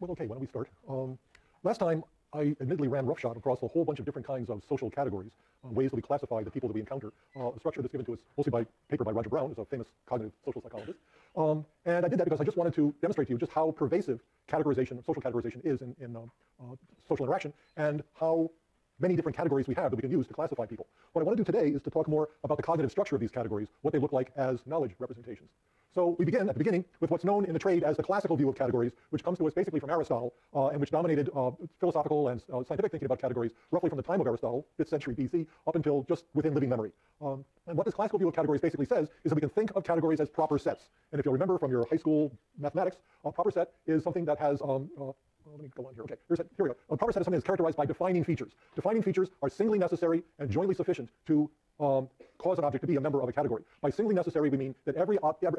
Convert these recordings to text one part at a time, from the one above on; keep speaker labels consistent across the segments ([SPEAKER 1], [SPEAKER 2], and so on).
[SPEAKER 1] Well, okay, why don't we start? Last time, I admittedly ran roughshod across a whole bunch of different kinds of social categories, ways that we classify the people that we encounter, a structure that's given to us mostly by paper by Roger Brown, who's a famous cognitive social psychologist. And I did that because I just wanted to demonstrate to you just how pervasive categorization, social categorization is in social interaction, and how many different categories we have that we can use to classify people. What I want to do today is to talk more about the cognitive structure of these categories, what they look like as knowledge representations. So we begin at the beginning with what's known in the trade as the classical view of categories, which comes to us basically from Aristotle, and which dominated philosophical and scientific thinking about categories roughly from the time of Aristotle, 5th century BC, up until just within living memory. And what this classical view of categories basically says is that we can think of categories as proper sets. And if you'll remember from your high school mathematics, a proper set is something that has let me go on here. Okay, here we go. A proper set is something that's characterized by defining features. Defining features are singly necessary and jointly sufficient to cause an object to be a member of a category. By singly necessary, we mean that every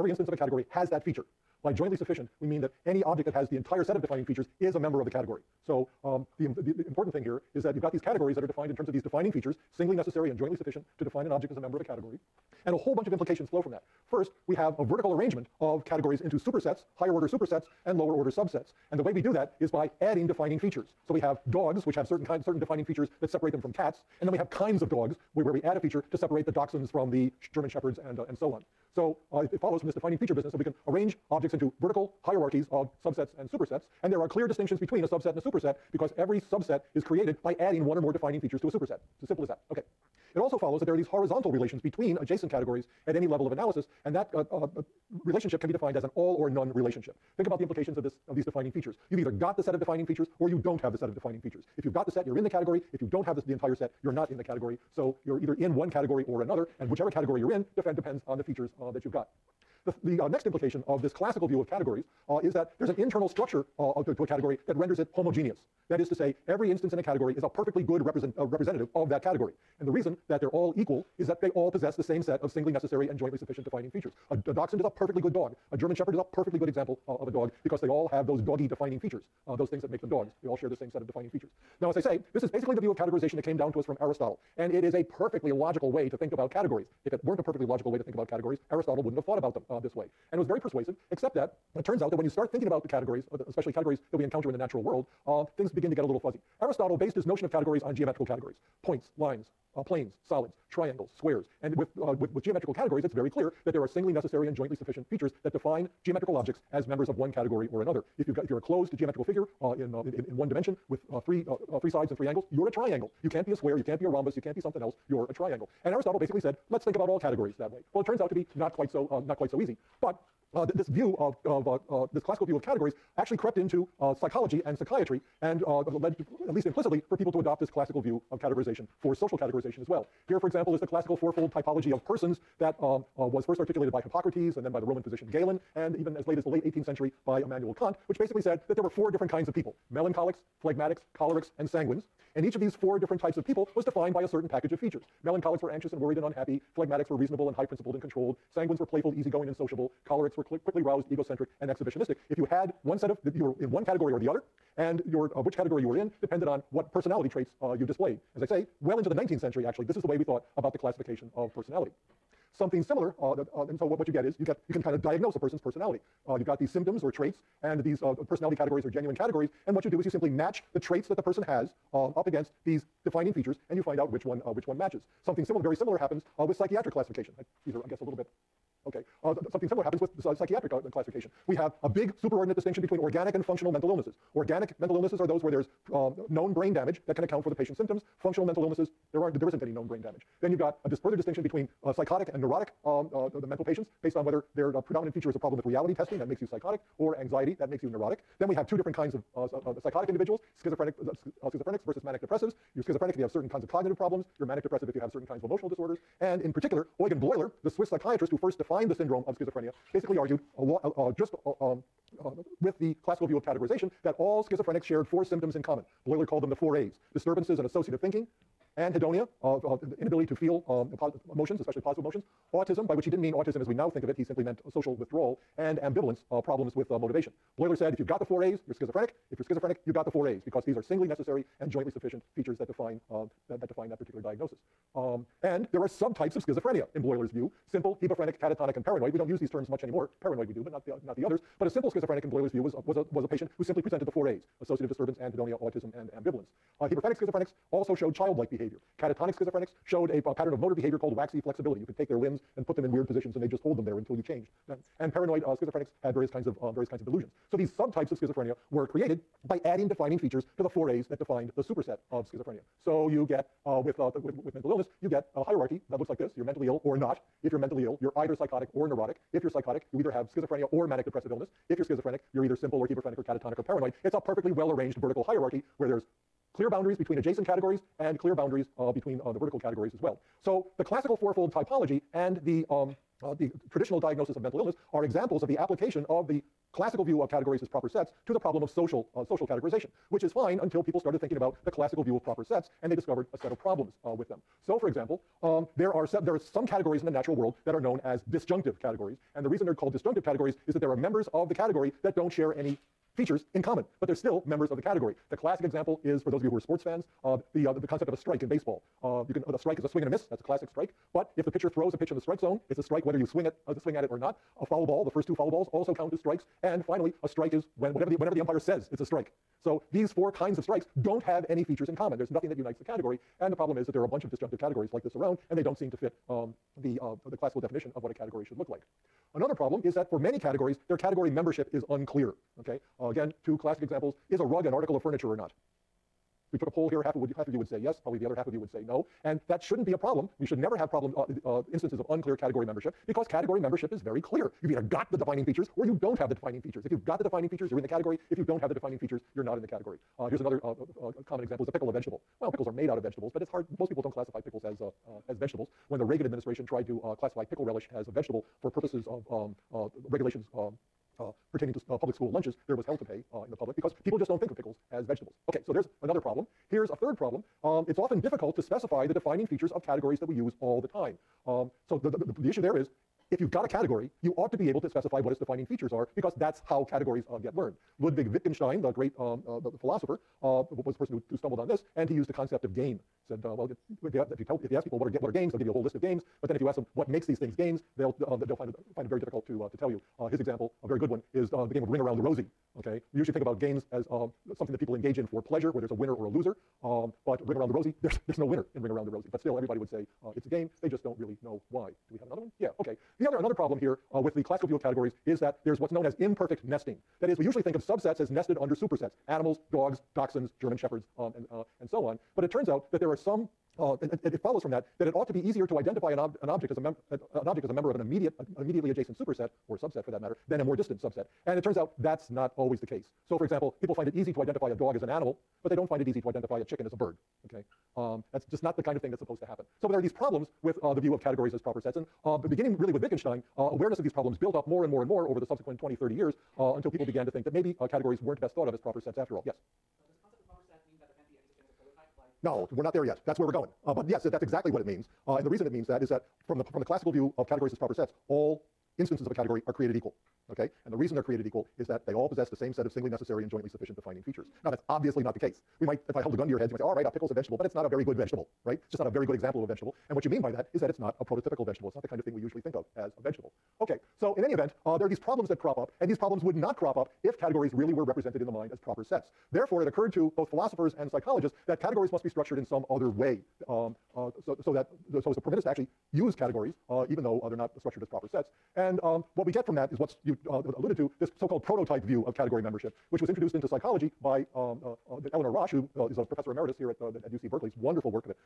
[SPEAKER 1] instance of a category has that feature. By jointly sufficient, we mean that any object that has the entire set of defining features is a member of the category. So the important thing here is that you've got these categories that are defined in terms of these defining features, singly necessary and jointly sufficient to define an object as a member of a category. And a whole bunch of implications flow from that. First, we have a vertical arrangement of categories into supersets, higher order supersets, and lower order subsets. And the way we do that is by adding defining features. So we have dogs, which have certain defining features that separate them from cats. And then we have kinds of dogs, where we add a feature to separate the dachshunds from the German shepherds and so on. So it follows from this defining feature business that we can arrange objects into vertical hierarchies of subsets and supersets, and there are clear distinctions between a subset and a superset because every subset is created by adding one or more defining features to a superset. It's as simple as that. Okay. It also follows that there are these horizontal relations between adjacent categories at any level of analysis, and that relationship can be defined as an all or none relationship. Think about the implications of these defining features. You've either got the set of defining features or you don't have the set of defining features. If you've got the set, you're in the category. If you don't have the entire set, you're not in the category. So you're either in one category or another, and whichever category you're in depends on the features that you've got. The next implication of this classical view of categories is that there's an internal structure to a category that renders it homogeneous. That is to say, every instance in a category is a perfectly good representative of that category. And the reason that they're all equal is that they all possess the same set of singly necessary and jointly sufficient defining features. A dachshund is a perfectly good dog. A German shepherd is a perfectly good example of a dog because they all have those doggy defining features, those things that make them dogs. They all share the same set of defining features. Now, as I say, this is basically the view of categorization that came down to us from Aristotle. And it is a perfectly logical way to think about categories. If it weren't a perfectly logical way to think about categories, Aristotle wouldn't have thought about them this way. And it was very persuasive, except that it turns out that when you start thinking about the categories, especially categories that we encounter in the natural world, things begin to get a little fuzzy. Aristotle based his notion of categories on geometrical categories: points, lines, planes, solids, triangles, squares. And with geometrical categories, it's very clear that there are singly necessary and jointly sufficient features that define geometrical objects as members of one category or another. If you're a closed geometrical figure in one dimension with three sides and three angles, you're a triangle. You can't be a square, you can't be a rhombus, you can't be something else. You're a triangle. And Aristotle basically said, let's think about all categories that way. Well, it turns out to be not quite so easy. But this view of this classical view of categories actually crept into psychology and psychiatry and led, at least implicitly, for people to adopt this classical view of categorization for social categorization as well. Here, for example, is the classical fourfold typology of persons that was first articulated by Hippocrates and then by the Roman physician Galen, and even as late as the late 18th century by Immanuel Kant, which basically said that there were 4 different kinds of people: melancholics, phlegmatics, cholerics, and sanguines. And each of these 4 different types of people was defined by a certain package of features. Melancholics were anxious and worried and unhappy. Phlegmatics were reasonable and high-principled and controlled. Sanguines were playful, easygoing, and sociable. Cholerics were quickly roused, egocentric, and exhibitionistic. If you had one set of, you were in one category or the other, and which category you were in depended on what personality traits you displayed. As I say, well into the 19th century, actually, this is the way we thought about the classification of personality. Something similar, and so what you get is you can kind of diagnose a person's personality. You've got these symptoms or traits, and these personality categories are genuine categories, and what you do is you simply match the traits that the person has up against these defining features, and you find out which one matches. Something very similar happens with psychiatric classification. These are, I guess, a little bit. Okay, something similar happens with psychiatric classification. We have a big superordinate distinction between organic and functional mental illnesses. Organic mental illnesses are those where there's known brain damage that can account for the patient's symptoms. Functional mental illnesses, there isn't any known brain damage. Then you've got a further distinction between psychotic and neurotic the mental patients based on whether their predominant feature is a problem with reality testing that makes you psychotic, or anxiety that makes you neurotic. Then we have 2 different kinds of psychotic individuals: schizophrenics versus manic depressives. You're schizophrenic if you have certain kinds of cognitive problems. You're manic depressive if you have certain kinds of emotional disorders. And in particular, Eugen Bleuler, the Swiss psychiatrist who first defined the syndrome of schizophrenia, basically argued with the classical view of categorization that all schizophrenics shared 4 symptoms in common. Bleuler called them the 4 A's: disturbances in associative thinking, anhedonia, the inability to feel emotions, especially positive emotions, autism, by which he didn't mean autism as we now think of it, he simply meant social withdrawal, and ambivalence, problems with motivation. Bloiler said, if you've got the 4 A's, you're schizophrenic. If you're schizophrenic, you've got the 4 A's, because these are singly necessary and jointly sufficient features that define that particular diagnosis. And there are subtypes of schizophrenia, in Bloiler's view: simple, hebephrenic, catatonic, and paranoid. We don't use these terms much anymore. Paranoid we do, but not the others. But a simple schizophrenic, in Bloiler's view, was a patient who simply presented the 4 A's: associative disturbance, anhedonia, autism, and ambivalence. Hebephrenic schizophrenics also showed childlike behavior. Catatonic schizophrenics showed a pattern of motor behavior called waxy flexibility. You could take their limbs and put them in weird positions, and they just hold them there until you changed. And paranoid schizophrenics had various kinds of delusions. So these subtypes of schizophrenia were created by adding defining features to the 4 A's that defined the superset of schizophrenia. So you get, with mental illness, you get a hierarchy that looks like this: you're mentally ill or not. If you're mentally ill, you're either psychotic or neurotic. If you're psychotic, you either have schizophrenia or manic depressive illness. If you're schizophrenic, you're either simple or hebephrenic or catatonic or paranoid. It's a perfectly well-arranged vertical hierarchy where there's clear boundaries between adjacent categories and clear boundaries between the vertical categories as well. So the classical fourfold typology and the traditional diagnosis of mental illness are examples of the application of the classical view of categories as proper sets to the problem of social categorization, which is fine until people started thinking about the classical view of proper sets, and they discovered a set of problems with them. So, for example, there are some categories in the natural world that are known as disjunctive categories, and the reason they're called disjunctive categories is that there are members of the category that don't share any features in common, but they're still members of the category. The classic example is, for those of you who are sports fans, the concept of a strike in baseball. A strike is a swing and a miss. That's a classic strike. But if the pitcher throws a pitch in the strike zone, it's a strike whether you swing at it or not. A foul ball, the first 2 foul balls, also count as strikes. And finally, a strike is whenever the umpire says it's a strike. So these 4 kinds of strikes don't have any features in common. There's nothing that unites the category. And the problem is that there are a bunch of disjunctive categories like this around, and they don't seem to fit the classical definition of what a category should look like. Another problem is that for many categories, their category membership is unclear. Okay. Again, 2 classic examples: is a rug an article of furniture or not? We took a poll here, half of you would say yes, probably the other half of you would say no, and that shouldn't be a problem. We should never have instances of unclear category membership, because category membership is very clear. You've either got the defining features or you don't have the defining features. If you've got the defining features, you're in the category. If you don't have the defining features, you're not in the category. Here's another common example: is a pickle a vegetable? Well, pickles are made out of vegetables, but it's hard. Most people don't classify pickles as vegetables. When the Reagan administration tried to classify pickle relish as a vegetable for purposes of regulations pertaining to public school lunches, there was hell to pay in the public, because people just don't think of pickles as vegetables. Okay, so there's another problem. Here's a third problem. It's often difficult to specify the defining features of categories that we use all the time. So the issue there is, if you've got a category, you ought to be able to specify what its defining features are, because that's how categories get learned. Ludwig Wittgenstein, the great the philosopher, was the person who stumbled on this, and he used the concept of game. Said, well, if you ask people what are games, they'll give you a whole list of games. But then if you ask them what makes these things games, they'll find it very difficult to tell you. His example, a very good one, is the game of Ring Around the Rosie. Okay, we usually think about games as something that people engage in for pleasure, where there's a winner or a loser. But Ring Around the Rosie, there's no winner in Ring Around the Rosie. But still, everybody would say it's a game. They just don't really know why. Do we have another one? Yeah. Okay. Another problem here with the classical view of categories is that there's what's known as imperfect nesting. That is, we usually think of subsets as nested under supersets: animals, dogs, dachshunds, German shepherds, and so on. But it turns out that there are some. It follows from that it ought to be easier to identify an object as a member of an immediately adjacent superset, or subset for that matter, than a more distant subset. And it turns out that's not always the case. So, for example, people find it easy to identify a dog as an animal, but they don't find it easy to identify a chicken as a bird. Okay, that's just not the kind of thing that's supposed to happen. So there are these problems with the view of categories as proper sets, and beginning really with Wittgenstein, awareness of these problems built up more and more and more over the subsequent 20, 30 years until people began to think that maybe categories weren't best thought of as proper sets after all. Yes. No, we're not there yet. That's where we're going. But yes, that's exactly what it means. And the reason it means that is that from the classical view of categories as proper sets, all instances of a category are created equal. Okay? And the reason they're created equal is that they all possess the same set of singly necessary and jointly sufficient defining features. Now, that's obviously not the case. We might, if I held a gun to your head, you might say, all right, a pickle's a vegetable, but it's not a very good vegetable, right? It's just not a very good example of a vegetable. And what you mean by that is that it's not a prototypical vegetable. It's not the kind of thing we usually think of as a vegetable. Okay, so in any event, there are these problems that crop up, and these problems would not crop up if categories really were represented in the mind as proper sets. Therefore, it occurred to both philosophers and psychologists that categories must be structured in some other way, so as to permit us to actually use categories, even though they're not structured as proper sets. And what we get from that is what you alluded to, this so-called prototype view of category membership, which was introduced into psychology by Eleanor Rosch, who is a professor emeritus here at UC Berkeley. It's wonderful work of it.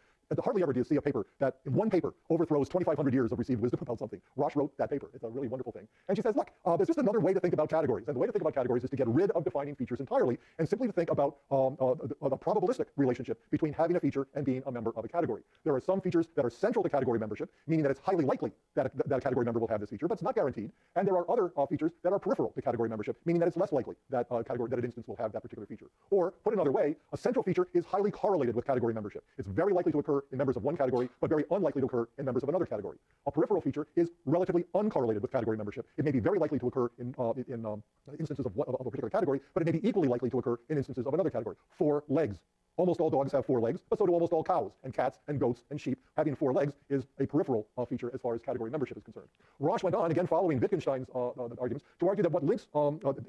[SPEAKER 1] Hardly ever do you see a paper that, in one paper, overthrows 2,500 years of received wisdom about something. Rosch wrote that paper. It's a really wonderful thing. And she says, look, there's just another way to think about categories. And the way to think about categories is to get rid of defining features entirely, and simply to think about the probabilistic relationship between having a feature and being a member of a category. There are some features that are central to category membership, meaning that it's highly likely that a category member will have this feature, but not guaranteed, and there are other features that are peripheral to category membership, meaning that it's less likely that that an instance will have that particular feature. Or, put another way, a central feature is highly correlated with category membership. It's very likely to occur in members of one category, but very unlikely to occur in members of another category. A peripheral feature is relatively uncorrelated with category membership. It may be very likely to occur in instances of a particular category, but it may be equally likely to occur in instances of another category. 4 legs. Almost all dogs have 4 legs, but so do almost all cows, and cats, and goats, and sheep. Having 4 legs is a peripheral feature as far as category membership is concerned. Roche went on, again following Wittgenstein's arguments, to argue that what links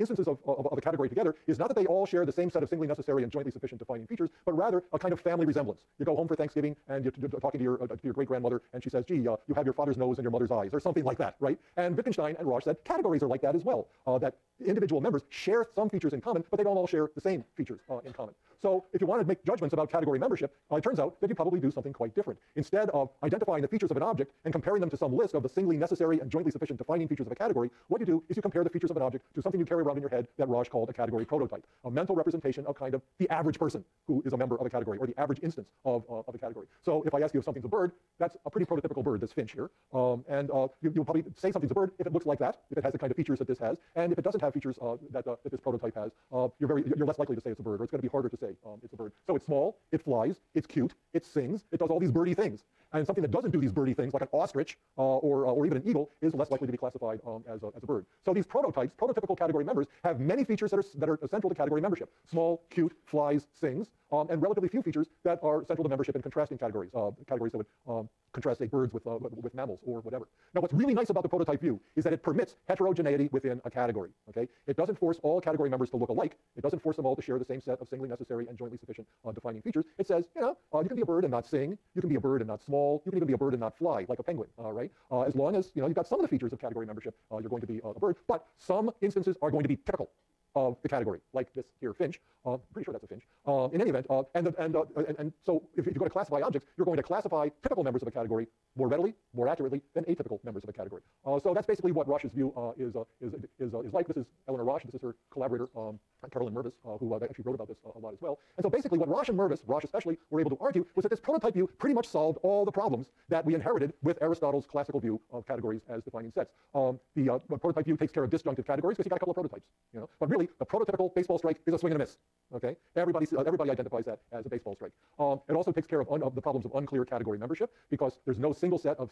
[SPEAKER 1] instances of a category together is not that they all share the same set of singly necessary and jointly sufficient defining features, but rather a kind of family resemblance. You go home for Thanksgiving, and you're talking to your great-grandmother, and she says, gee, you have your father's nose and your mother's eyes, or something like that, right? And Wittgenstein and Roche said categories are like that as well, that individual members share some features in common, but they don't all share the same features in common. So if you want to make judgments about category membership, it turns out that you probably do something quite different. Instead of identifying the features of an object and comparing them to some list of the singly necessary and jointly sufficient defining features of a category, what you do is you compare the features of an object to something you carry around in your head that Roche called a category prototype, a mental representation of kind of the average person who is a member of a category, or the average instance of a category. So if I ask you if something's a bird, that's a pretty prototypical bird, this finch here. You'll probably say something's a bird if it looks like that, if it has the kind of features that this has, and if it doesn't have features that this prototype has, you're less likely to say it's a bird, or it's going to be harder to say it's a bird. So it's small, it flies, it's cute, it sings, it does all these birdie things. And something that doesn't do these birdie things, like an ostrich or even an eagle, is less likely to be classified as a bird. So these prototypes, prototypical category members, have many features that are central to category membership. Small, cute, flies, sings, and relatively few features that are central to membership in contrasting categories, categories that would contrast, say, birds with mammals or whatever. Now, what's really nice about the prototype view is that it permits heterogeneity within a category. Okay? It doesn't force all category members to look alike. It doesn't force them all to share the same set of singly necessary and jointly sufficient defining features. It says, you can be a bird and not sing. You can be a bird and not small. You can even be a bird and not fly, like a penguin, right? As long as you've got some of the features of category membership, you're going to be a bird. But some instances are going to be typical of the category, like this here finch. Pretty sure that's a finch. In any event, and so if you're going to classify objects, you're going to classify typical members of a category more readily, more accurately than atypical members of a category. So that's basically what Roche's view is like. This is Eleanor Roche. This is her collaborator, Carolyn Mervis, who actually wrote about this a lot as well. And so basically what Roche and Mervis, Roche especially, were able to argue was that this prototype view pretty much solved all the problems that we inherited with Aristotle's classical view of categories as defining sets. The prototype view takes care of disjunctive categories because you've got a couple of prototypes. But really, the prototypical baseball strike is a swing and a miss. Okay, everybody identifies that as a baseball strike. It also takes care of the problems of unclear category membership because there's no single set of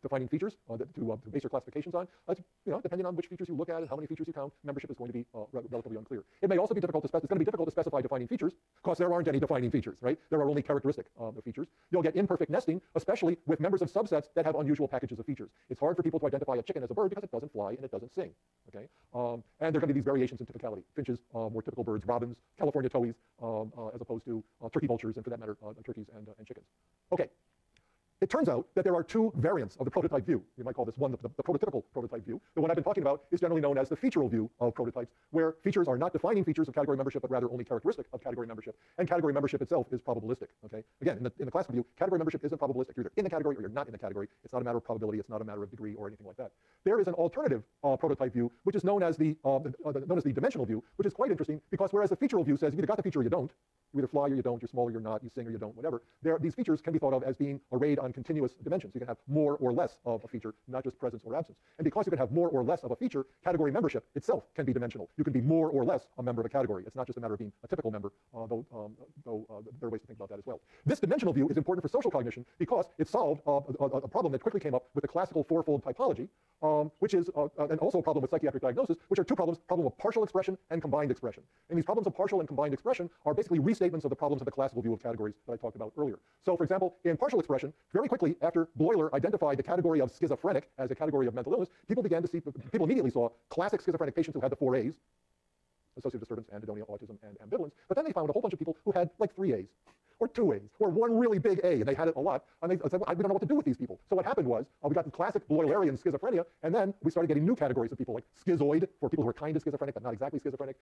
[SPEAKER 1] defining features to base your classifications on. Depending on which features you look at and how many features you count, membership is going to be relatively unclear. It may also be difficult to specify. It's going to be difficult to specify defining features because there aren't any defining features, right? There are only characteristic features. You'll get imperfect nesting, especially with members of subsets that have unusual packages of features. It's hard for people to identify a chicken as a bird because it doesn't fly and it doesn't sing. Okay, and there are going to be these variations in typicality. Finches, more typical birds, robins, California towhees, as opposed to turkey vultures, and for that matter, turkeys and chickens. Okay. It turns out that there are 2 variants of the prototype view. You might call this one the prototypical prototype view. The one I've been talking about is generally known as the featural view of prototypes, where features are not defining features of category membership, but rather only characteristic of category membership. And category membership itself is probabilistic. Okay? Again, in the classical view, category membership isn't probabilistic. You're either in the category or you're not in the category. It's not a matter of probability. It's not a matter of degree or anything like that. There is an alternative prototype view, which is known as the dimensional view, which is quite interesting because whereas the featural view says you've either got the feature or you don't, you either fly or you don't, you're small or you're not, you sing or you don't, whatever. These features can be thought of as being arrayed on continuous dimensions. You can have more or less of a feature, not just presence or absence. And because you can have more or less of a feature, category membership itself can be dimensional. You can be more or less a member of a category. It's not just a matter of being a typical member, though there are ways to think about that as well. This dimensional view is important for social cognition because it solved a problem that quickly came up with the classical fourfold typology, which is and also a problem with psychiatric diagnosis, which are 2 problems: problem of partial expression and combined expression. And these problems of partial and combined expression are basically restatements of the problems of the classical view of categories that I talked about earlier. So, for example, in partial expression, very quickly after Bloiler identified the category of schizophrenic as a category of mental illness, people immediately saw classic schizophrenic patients who had the 4 A's: associative disturbance, anhedonia, autism, and ambivalence. But then they found a whole bunch of people who had like 3 A's, or 2 A's, or 1 really big A, and they had it a lot. And they said, well, we don't know what to do with these people. So what happened was we got the classic Bloilerian schizophrenia, and then we started getting new categories of people, like schizoid, for people who are kind of schizophrenic but not exactly schizophrenic,